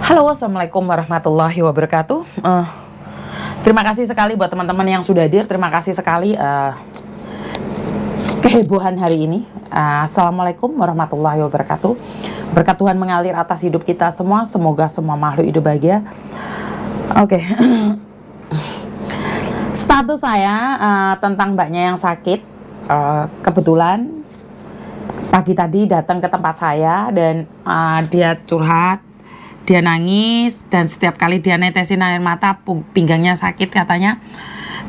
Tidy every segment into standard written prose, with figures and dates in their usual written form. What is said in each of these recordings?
Halo, assalamualaikum warahmatullahi wabarakatuh. Terima kasih sekali buat teman-teman yang sudah hadir. Terima kasih sekali kehebohan hari ini. Assalamualaikum warahmatullahi wabarakatuh. Berkat Tuhan mengalir atas hidup kita semua. Semoga semua makhluk hidup bahagia. Oke. Status saya tentang mbaknya yang sakit. Kebetulan pagi tadi datang ke tempat saya dan dia curhat, dia nangis, dan setiap kali dia netesin air mata pinggangnya sakit katanya,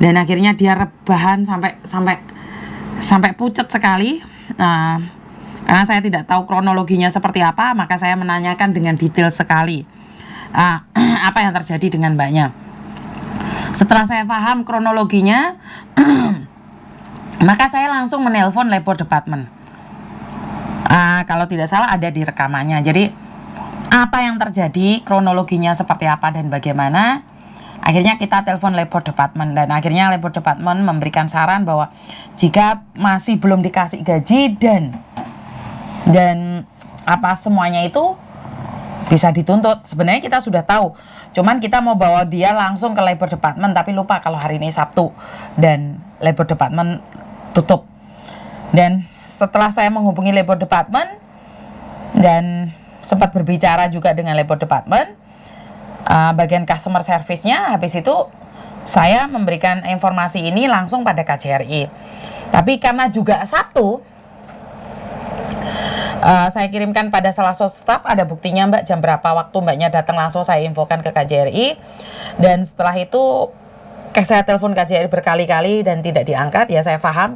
dan akhirnya dia rebahan sampai pucat sekali. Karena saya tidak tahu kronologinya seperti apa, maka saya menanyakan dengan detail sekali apa yang terjadi dengan mbaknya. Setelah saya paham kronologinya maka saya langsung menelpon labor department. Kalau tidak salah ada di rekamannya. Jadi apa yang terjadi, kronologinya seperti apa dan bagaimana, akhirnya kita telepon labor department, dan akhirnya labor department memberikan saran bahwa jika masih belum dikasih gaji dan apa semuanya itu bisa dituntut. Sebenarnya kita sudah tahu, cuman kita mau bawa dia langsung ke labor department, tapi lupa kalau hari ini Sabtu dan labor department tutup. Dan setelah saya menghubungi labor department dan sempat berbicara juga dengan labor department, bagian customer service-nya, habis itu saya memberikan informasi ini langsung pada KJRI. Tapi karena juga Sabtu, saya kirimkan pada salah satu staff, ada buktinya Mbak, jam berapa waktu mbaknya datang, langsung saya infokan ke KJRI. Dan setelah itu saya telepon KJRI berkali-kali dan tidak diangkat. Ya saya paham,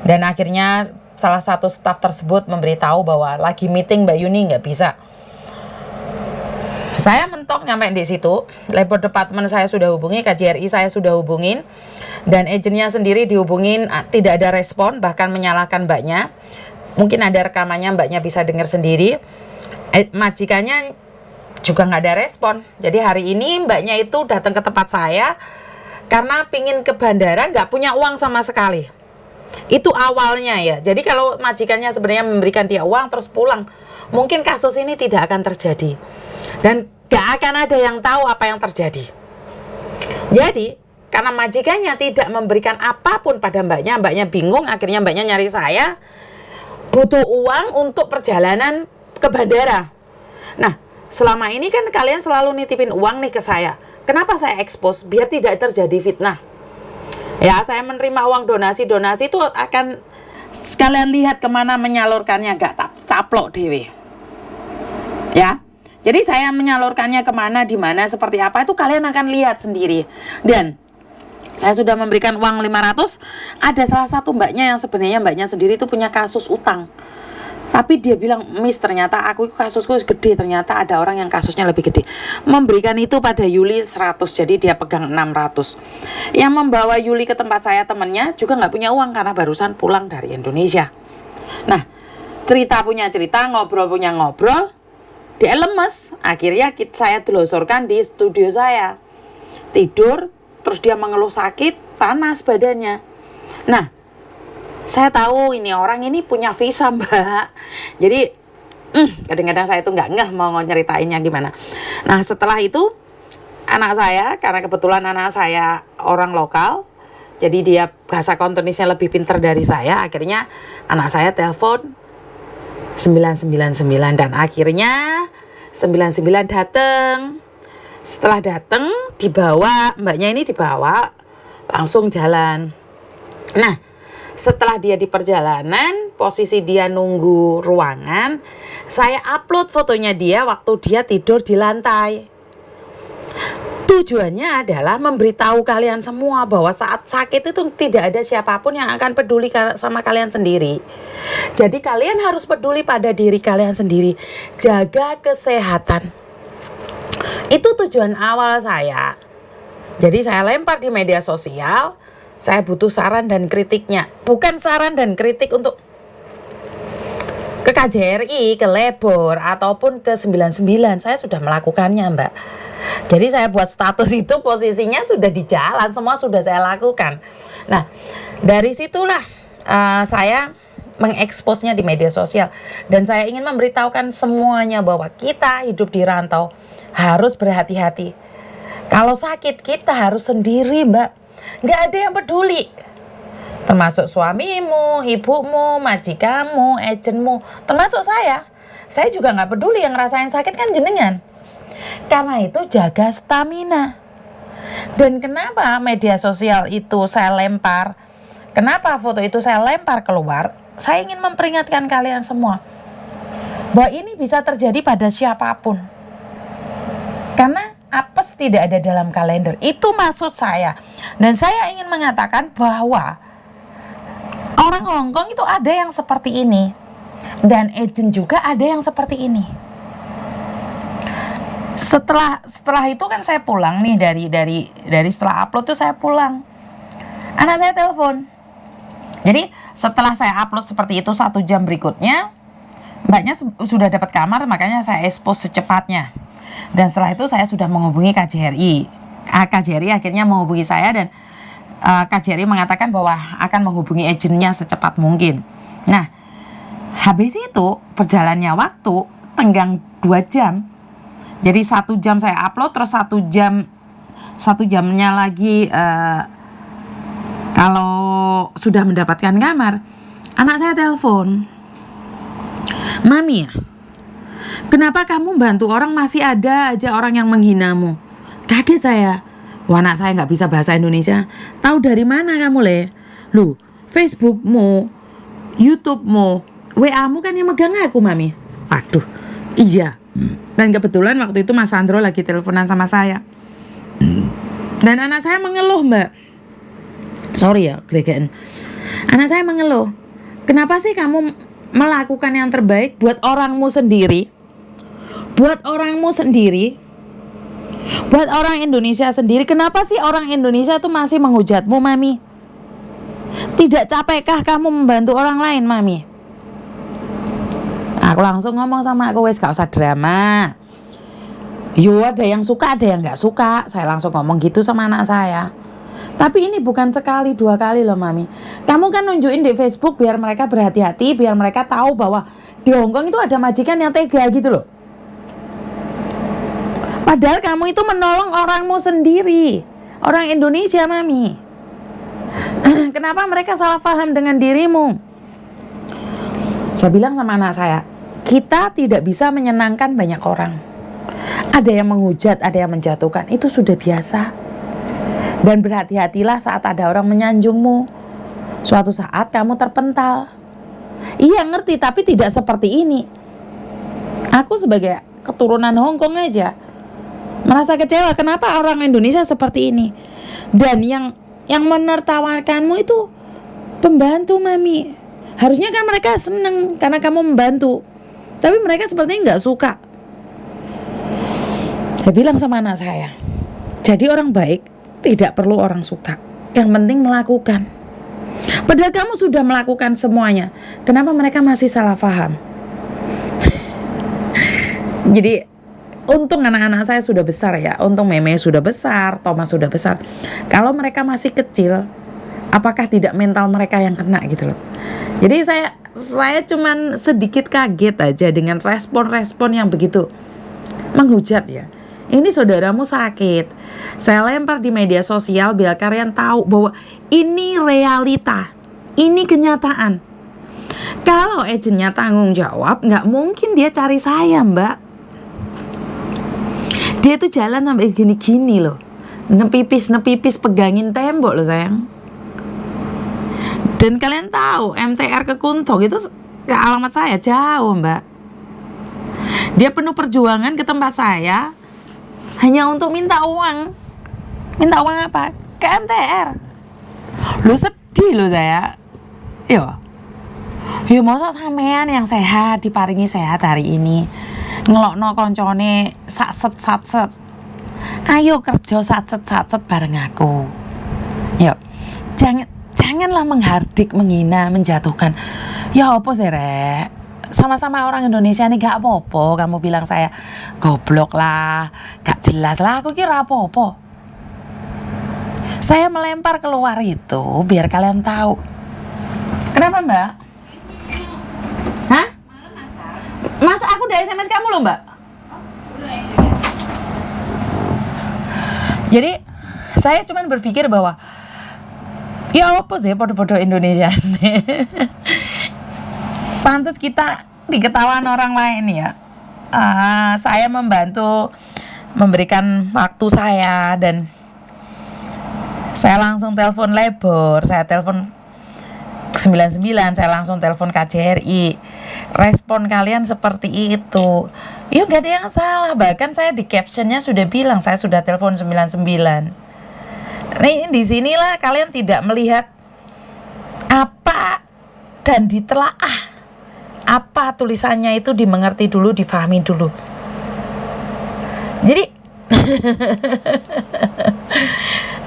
dan akhirnya salah satu staf tersebut memberitahu bahwa lagi meeting Mbak Yuni, nggak bisa. Saya mentok nyampe di situ, labor department saya sudah hubungi, KJRI saya sudah hubungin, dan agennya sendiri dihubungin, tidak ada respon, bahkan menyalahkan mbaknya. Mungkin ada rekamannya, mbaknya bisa dengar sendiri. Majikannya juga nggak ada respon. Jadi hari ini mbaknya itu datang ke tempat saya karena pingin ke bandara, nggak punya uang sama sekali. Itu awalnya ya. Jadi kalau majikannya sebenarnya memberikan dia uang terus pulang, mungkin kasus ini tidak akan terjadi. Dan gak akan ada yang tahu apa yang terjadi. Jadi karena majikannya tidak memberikan apapun pada mbaknya bingung, akhirnya mbaknya nyari saya, butuh uang untuk perjalanan ke bandara. Nah, selama ini kan kalian selalu nitipin uang nih ke saya. Kenapa saya expose? Biar tidak terjadi fitnah. Ya, saya menerima uang donasi itu akan sekalian lihat kemana menyalurkannya, gak caplok dewe. Ya, jadi saya menyalurkannya kemana, di mana, seperti apa, itu kalian akan lihat sendiri. Dan saya sudah memberikan uang 500. Ada salah satu mbaknya yang sebenarnya mbaknya sendiri itu punya kasus utang. Tapi dia bilang, Miss, ternyata aku kasusku gede, ternyata ada orang yang kasusnya lebih gede. Memberikan itu pada Yuli 100, jadi dia pegang 600. Yang membawa Yuli ke tempat saya temennya juga nggak punya uang karena barusan pulang dari Indonesia. Nah, cerita punya cerita, ngobrol punya ngobrol, dia lemes. Akhirnya saya telusurkan di studio saya. Tidur, terus dia mengeluh sakit, panas badannya. Nah, saya tahu ini orang ini punya visa Mbak. Jadi kadang-kadang saya itu nggak ngeh mau nyeritainnya gimana. Nah setelah itu anak saya, karena kebetulan anak saya orang lokal, jadi dia bahasa kantonisnya lebih pintar dari saya. Akhirnya anak saya telepon 999, dan akhirnya 99 datang. Setelah datang mbaknya ini dibawa langsung jalan. Nah, setelah dia di perjalanan, posisi dia nunggu ruangan, saya upload fotonya dia waktu dia tidur di lantai. Tujuannya adalah memberitahu kalian semua bahwa saat sakit itu tidak ada siapapun yang akan peduli sama kalian sendiri. Jadi kalian harus peduli pada diri kalian sendiri. Jaga kesehatan. Itu tujuan awal saya. Jadi saya lempar di media sosial. Saya butuh saran dan kritiknya. Bukan saran dan kritik untuk ke KJRI, ke labor, ataupun ke 99. Saya sudah melakukannya Mbak. Jadi saya buat status itu posisinya sudah di jalan. Semua sudah saya lakukan. Nah, dari situlah saya mengeksposnya di media sosial. Dan saya ingin memberitahukan semuanya bahwa kita hidup di rantau harus berhati-hati. Kalau sakit kita harus sendiri, Mbak. Nggak ada yang peduli. Termasuk suamimu, ibumu, majikanmu, agenmu, termasuk saya. Saya juga nggak peduli, yang ngerasain sakit kan jenengan. Karena itu jaga stamina. Dan kenapa media sosial itu saya lempar? Kenapa foto itu saya lempar keluar? Saya ingin memperingatkan kalian semua bahwa ini bisa terjadi pada siapapun. Karena apes tidak ada dalam kalender. Itu maksud saya. Dan saya ingin mengatakan bahwa orang Hongkong itu ada yang seperti ini. Dan agent juga ada yang seperti ini. Setelah itu kan saya pulang nih dari setelah upload tuh saya pulang. Anak saya telepon. Jadi setelah saya upload seperti itu 1 jam berikutnya, mbaknya sudah dapat kamar, makanya saya expose secepatnya. Dan setelah itu saya sudah menghubungi KJRI. KJRI akhirnya menghubungi saya dan KJRI mengatakan bahwa akan menghubungi agennya secepat mungkin. Nah, habis itu perjalannya waktu tenggang 2 jam. Jadi 1 jam saya upload, terus 1 jamnya lagi kalau sudah mendapatkan kamar, anak saya telepon, "Mami, kenapa kamu bantu orang masih ada aja orang yang menghinamu?" Kaget saya. Wah, anak saya nggak bisa bahasa Indonesia. Tahu dari mana kamu, Le? Loh, Facebookmu, YouTubemu, WA-mu kan yang megang aku, Mami. Aduh, iya. Dan kebetulan waktu itu Mas Sandro lagi teleponan sama saya. Dan anak saya mengeluh, Mbak. Sorry ya, gelegean. Anak saya mengeluh. Kenapa sih kamu melakukan yang terbaik buat orangmu sendiri? Buat orangmu sendiri? Buat orang Indonesia sendiri? Kenapa sih orang Indonesia tuh masih menghujatmu, Mami? Tidak capekkah kamu membantu orang lain, Mami? Aku langsung ngomong sama aku, wes gak usah drama. Yo, ada yang suka, ada yang gak suka. Saya langsung ngomong gitu sama anak saya. Tapi ini bukan sekali 2 kali loh, Mami. Kamu kan nunjukin di Facebook biar mereka berhati-hati, biar mereka tahu bahwa di Hongkong itu ada majikan yang tega gitu loh. Padahal kamu itu menolong orangmu sendiri, orang Indonesia, Mami. Kenapa mereka salah paham dengan dirimu? Saya bilang sama anak saya, kita tidak bisa menyenangkan banyak orang. Ada yang menghujat, ada yang menjatuhkan, itu sudah biasa. Dan berhati-hatilah saat ada orang menyanjungmu. Suatu saat kamu terpental. Iya, ngerti, tapi tidak seperti ini. Aku sebagai keturunan Hongkong aja merasa kecewa kenapa orang Indonesia seperti ini. Dan yang menertawakanmu itu pembantu, Mami. Harusnya kan mereka seneng karena kamu membantu. Tapi mereka sepertinya nggak suka. Saya bilang sama anak saya, jadi orang baik tidak perlu orang suka. Yang penting melakukan. Padahal kamu sudah melakukan semuanya. Kenapa mereka masih salah paham? Jadi untung anak-anak saya sudah besar ya. Untung Meme sudah besar, Thomas sudah besar. Kalau mereka masih kecil, apakah tidak mental mereka yang kena gitu loh. Jadi saya cuman sedikit kaget aja dengan respon-respon yang begitu menghujat ya. Ini saudaramu sakit. Saya lempar di media sosial biar kalian tahu bahwa ini realita, ini kenyataan. Kalau agennya tanggung jawab, nggak mungkin dia cari saya, Mbak. Dia tuh jalan sampai gini-gini loh, nepipis pegangin tembok loh sayang. Dan kalian tahu MTR ke Kuntong itu ke alamat saya jauh, Mbak. Dia penuh perjuangan ke tempat saya hanya untuk minta uang. Minta uang apa? Ke MTR. Lu sedih lo saya. Yo, masa sampean yang sehat diparingi sehat hari ini. Ngelokno koncone satset. Ayo kerja satset bareng aku. Yo, janganlah menghardik, menghina, menjatuhkan. Ya apa sih, Rek? Sama-sama orang Indonesia nih gak apa-apa. Kamu bilang saya goblok lah, gak jelas lah, aku kira apa-apa. Saya melempar keluar itu biar kalian tahu. Kenapa, Mbak? udah SMS kamu loh Mbak. Jadi saya cuman berpikir bahwa ya apa sih podo-podo Indonesia pantas kita diketawain orang lain ya. Saya membantu memberikan waktu saya dan saya langsung telepon labor, saya telepon 99, saya langsung telepon KJRI. Respon kalian seperti itu. Ya nggak ada yang salah, bahkan saya di captionnya sudah bilang saya sudah telepon 99. Nih di sinilah kalian tidak melihat apa dan ditelaah. Apa tulisannya itu dimengerti dulu, difahami dulu. Jadi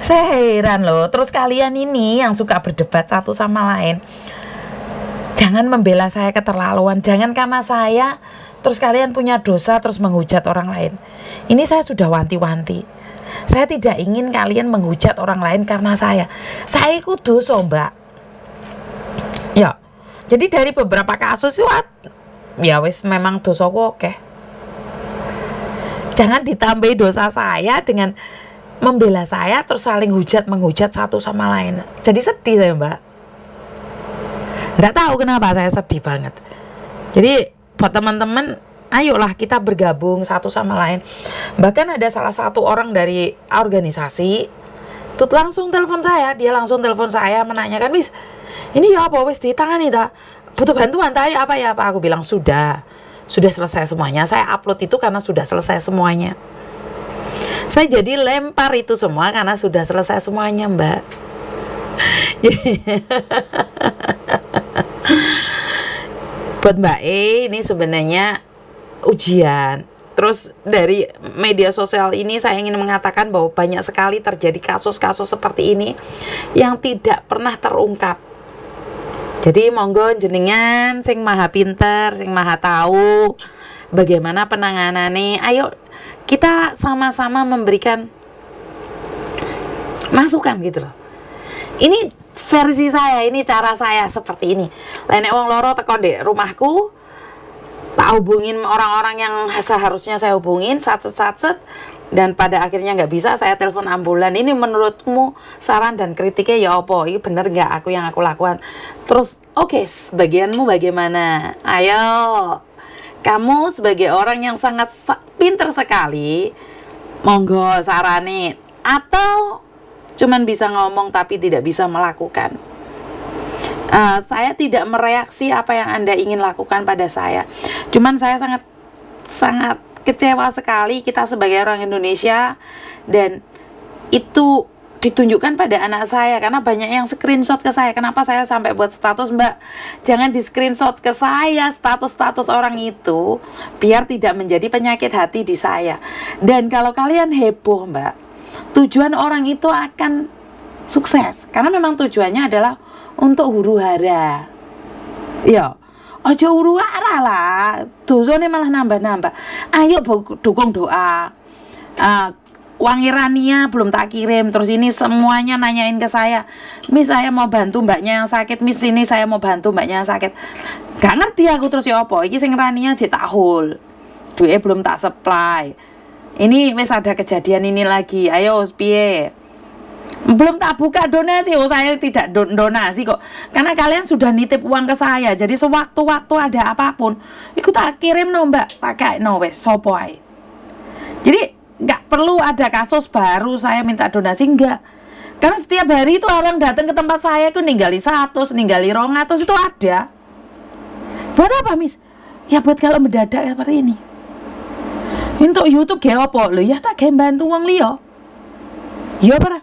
saya heran loh. Terus kalian ini yang suka berdebat satu sama lain, jangan membela saya keterlaluan. Jangan karena saya terus kalian punya dosa terus menghujat orang lain. Ini saya sudah wanti-wanti. Saya tidak ingin kalian menghujat orang lain karena saya ikut dosa Mbak. Ya. Jadi dari beberapa kasus itu ya wis memang dosaku oke. Jangan ditambahi dosa saya dengan membela saya terus saling menghujat satu sama lain. Jadi sedih saya Mbak. Nggak tahu kenapa saya sedih banget. Jadi buat teman-teman, ayolah kita bergabung satu sama lain. Bahkan ada salah satu orang dari organisasi tuh langsung telepon saya. Dia langsung telepon saya menanyakan, "Miss, ini ya apa wis ditangani tak? Butuh bantuan tak ya apa ya apa?" Aku bilang sudah selesai semuanya. Saya upload itu karena sudah selesai semuanya. Saya jadi lempar itu semua karena sudah selesai semuanya Mbak. Jadi buat Mbak ini sebenarnya ujian. Terus dari media sosial ini saya ingin mengatakan bahwa banyak sekali terjadi kasus-kasus seperti ini yang tidak pernah terungkap. Jadi monggo jenengan sing maha pinter, sing maha tahu bagaimana penanganannya. Ayo kita sama-sama memberikan masukan gitu loh. Ini versi saya, ini cara saya seperti ini. Nek wong loro teko ndek rumahku, tak hubungin orang-orang yang seharusnya saya hubungin, satset, dan pada akhirnya nggak bisa, saya telepon ambulan. Ini menurutmu saran dan kritiknya ya apa? Ini bener nggak yang aku lakukan? Terus oke, sebagianmu bagaimana? Ayo, kamu sebagai orang yang sangat pinter sekali, monggo sarani. Atau cuman bisa ngomong tapi tidak bisa melakukan. Saya tidak mereaksi apa yang Anda ingin lakukan pada saya. Cuman saya sangat kecewa sekali kita sebagai orang Indonesia, dan itu ditunjukkan pada anak saya karena banyak yang screenshot ke saya. Kenapa saya sampai buat status, Mbak? Jangan di screenshot ke saya status-status orang itu biar tidak menjadi penyakit hati di saya. Dan kalau kalian heboh, Mbak, tujuan orang itu akan sukses karena memang tujuannya adalah untuk huru-hara. Ya, aja huru-hara lah, dosanya malah nambah-nambah. Ayo dukung doa. Uang Irania belum tak kirim, terus ini semuanya nanyain ke saya, "Miss, saya mau bantu mbaknya yang sakit, Miss, ini saya mau bantu mbaknya yang sakit." Gak ngerti aku terus ya apa, iki sing Rania jek tak hold, duitnya belum tak supply. Ini wis ada kejadian ini lagi, ayo piye? Belum tak buka donasi. Saya tidak donasi kok, karena kalian sudah nitip uang ke saya. Jadi sewaktu-waktu ada apapun iku tak kirim no mbak, tak kayak no wes sopo ae. Jadi nggak perlu ada kasus baru saya minta donasi, enggak. Karena setiap hari itu orang datang ke tempat saya itu ninggali 100, ninggali 200 itu ada. Buat apa, Miss? Ya buat kalau mendadak seperti ini. Untuk YouTube kayak apa? Loh ya tak kayak bantu uang liya. Ya apa?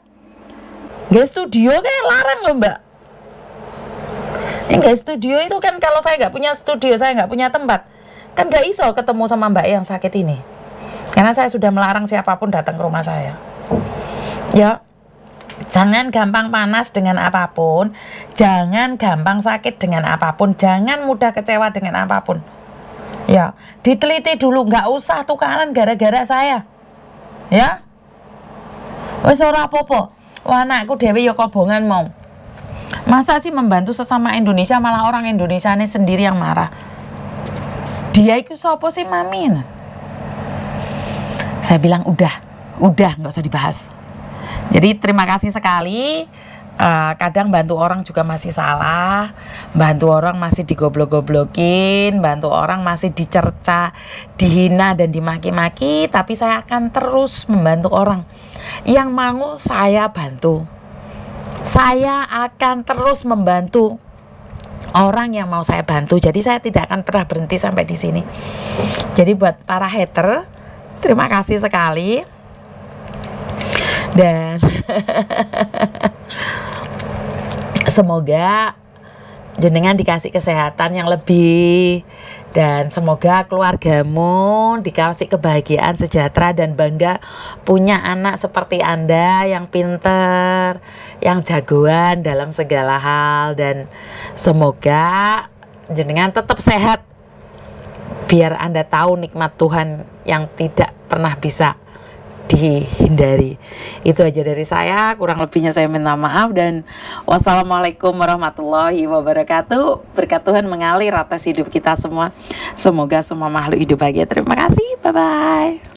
Gak studio kayak larang loh mbak. Gak studio itu kan kalau saya nggak punya studio, saya nggak punya tempat, kan nggak iso ketemu sama mbak yang sakit ini. Karena saya sudah melarang siapapun datang ke rumah saya. Ya, jangan gampang panas dengan apapun, jangan gampang sakit dengan apapun, jangan mudah kecewa dengan apapun. Ya, diteliti dulu, nggak usah tukaran gara-gara saya. Ya, wes ora apa-apa. Wah, anakku dhewe ya kobongan mau. Masa sih membantu sesama Indonesia malah orang Indonesia ini sendiri yang marah? Dia itu sopo sih mami? Nah. Saya bilang udah nggak usah dibahas. Jadi terima kasih sekali. Kadang bantu orang juga masih salah, bantu orang masih digoblok-goblokin, bantu orang masih dicerca, dihina dan dimaki-maki, tapi saya akan terus membantu orang. Yang mau saya bantu. Saya akan terus membantu orang yang mau saya bantu. Jadi saya tidak akan pernah berhenti sampai di sini. Jadi buat para hater, terima kasih sekali. Dan semoga jenengan dikasih kesehatan yang lebih, dan semoga keluargamu dikasih kebahagiaan, sejahtera, dan bangga punya anak seperti Anda yang pinter, yang jagoan dalam segala hal. Dan semoga jenengan tetap sehat biar Anda tahu nikmat Tuhan yang tidak pernah bisa dihindari. Itu aja dari saya, kurang lebihnya saya minta maaf, dan wassalamualaikum warahmatullahi wabarakatuh. Berkat Tuhan mengalir atas hidup kita semua. Semoga semua makhluk hidup bahagia. Terima kasih, bye bye.